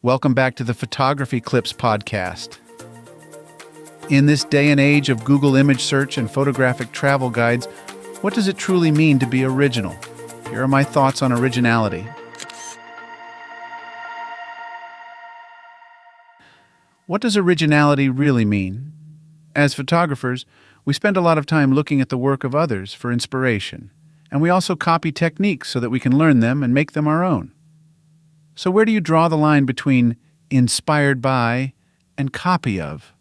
Welcome back to the Photography Clips podcast. In this day and age of Google image search and photographic travel guides, what does it truly mean to be original? Here are my thoughts on originality. What does originality really mean? As photographers, we spend a lot of time looking at the work of others for inspiration, and we also copy techniques so that we can learn them and make them our own. So where do you draw the line between inspired by and copy of?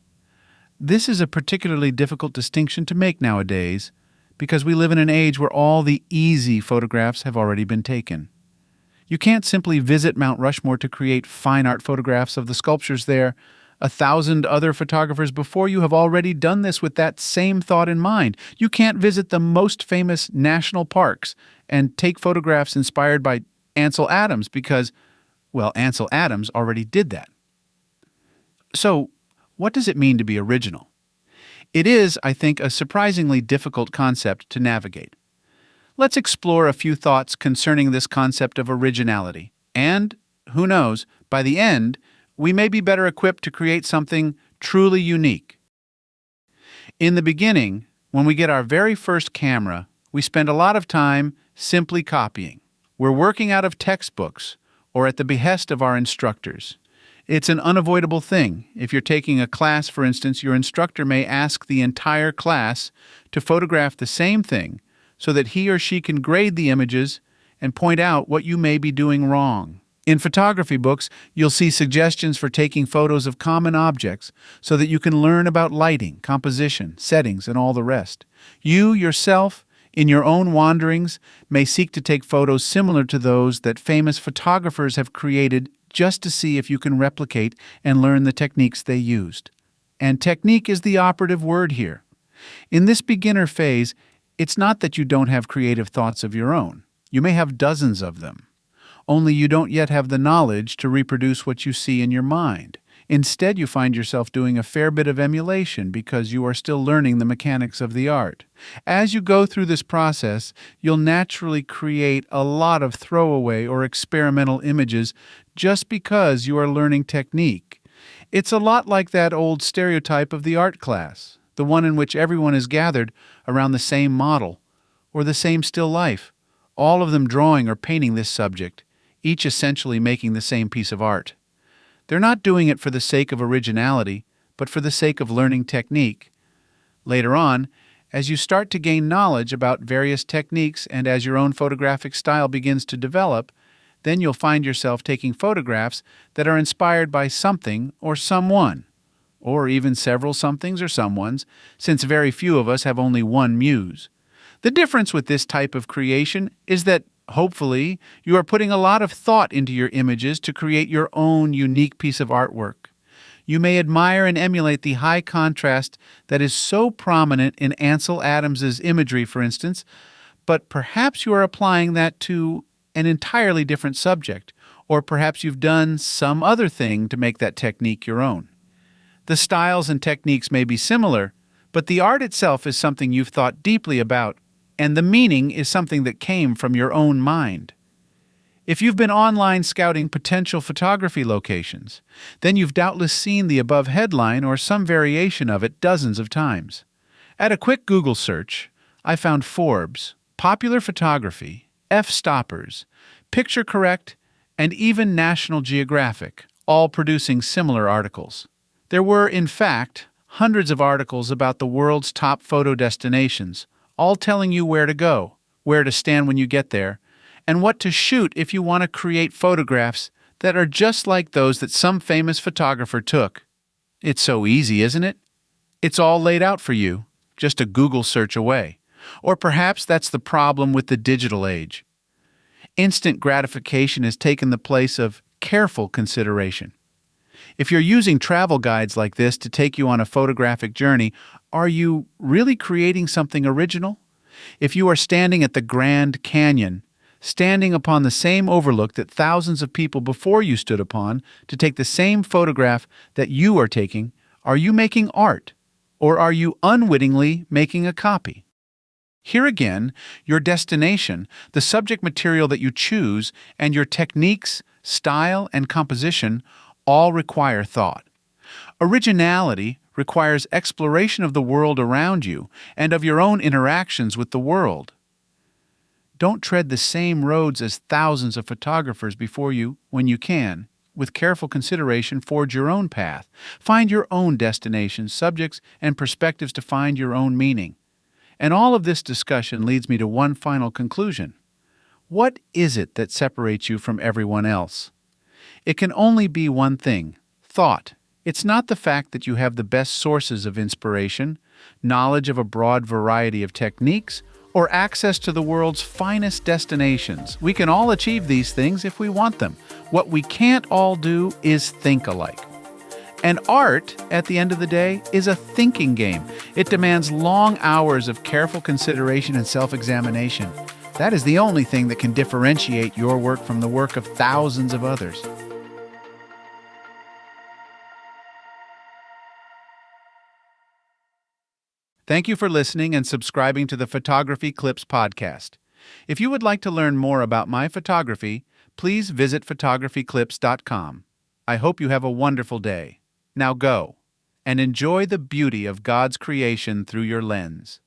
This is a particularly difficult distinction to make nowadays because we live in an age where all the easy photographs have already been taken. You can't simply visit Mount Rushmore to create fine art photographs of the sculptures there. 1,000 other photographers before you have already done this with that same thought in mind. You can't visit the most famous national parks and take photographs inspired by Ansel Adams because, well, Ansel Adams already did that. So, what does it mean to be original? It is, I think, a surprisingly difficult concept to navigate. Let's explore a few thoughts concerning this concept of originality. And, who knows, by the end, we may be better equipped to create something truly unique. In the beginning, when we get our very first camera, we spend a lot of time simply copying. We're working out of textbooks or at the behest of our instructors. It's an unavoidable thing. If you're taking a class, for instance, your instructor may ask the entire class to photograph the same thing so that he or she can grade the images and point out what you may be doing wrong. In photography books, you'll see suggestions for taking photos of common objects so that you can learn about lighting, composition, settings, and all the rest. You, yourself, in your own wanderings, may seek to take photos similar to those that famous photographers have created just to see if you can replicate and learn the techniques they used. And technique is the operative word here. In this beginner phase, it's not that you don't have creative thoughts of your own. You may have dozens of them. Only you don't yet have the knowledge to reproduce what you see in your mind. Instead, you find yourself doing a fair bit of emulation because you are still learning the mechanics of the art. As you go through this process, you'll naturally create a lot of throwaway or experimental images just because you are learning technique. It's a lot like that old stereotype of the art class, the one in which everyone is gathered around the same model or the same still life, all of them drawing or painting this subject, each essentially making the same piece of art. They're not doing it for the sake of originality, but for the sake of learning technique. Later on, as you start to gain knowledge about various techniques and as your own photographic style begins to develop, then you'll find yourself taking photographs that are inspired by something or someone, or even several somethings or someones, since very few of us have only one muse. The difference with this type of creation is that hopefully, you are putting a lot of thought into your images to create your own unique piece of artwork. You may admire and emulate the high contrast that is so prominent in Ansel Adams's imagery, for instance, but perhaps you are applying that to an entirely different subject, or perhaps you've done some other thing to make that technique your own. The styles and techniques may be similar, but the art itself is something you've thought deeply about, and the meaning is something that came from your own mind. If you've been online scouting potential photography locations, then you've doubtless seen the above headline or some variation of it dozens of times. At a quick Google search, I found Forbes, Popular Photography, F-Stoppers, Picture Correct, and even National Geographic, all producing similar articles. There were, in fact, hundreds of articles about the world's top photo destinations, all telling you where to go, where to stand when you get there, and what to shoot if you want to create photographs that are just like those that some famous photographer took. It's so easy, isn't it? It's all laid out for you, just a Google search away. Or perhaps that's the problem with the digital age. Instant gratification has taken the place of careful consideration. If you're using travel guides like this to take you on a photographic journey, are you really creating something original? If you are standing at the Grand Canyon, standing upon the same overlook that thousands of people before you stood upon to take the same photograph that you are taking, are you making art? Or are you unwittingly making a copy? Here again, your destination, the subject material that you choose, and your techniques, style, and composition all require thought. Originality requires exploration of the world around you and of your own interactions with the world. Don't tread the same roads as thousands of photographers before you when you can. With careful consideration, forge your own path. Find your own destinations, subjects, and perspectives to find your own meaning. And all of this discussion leads me to one final conclusion. What is it that separates you from everyone else? It can only be one thing: thought. It's not the fact that you have the best sources of inspiration, knowledge of a broad variety of techniques, or access to the world's finest destinations. We can all achieve these things if we want them. What we can't all do is think alike. And art, at the end of the day, is a thinking game. It demands long hours of careful consideration and self-examination. That is the only thing that can differentiate your work from the work of thousands of others. Thank you for listening and subscribing to the Photography Clips podcast. If you would like to learn more about my photography, please visit photographyclips.com. I hope you have a wonderful day. Now go and enjoy the beauty of God's creation through your lens.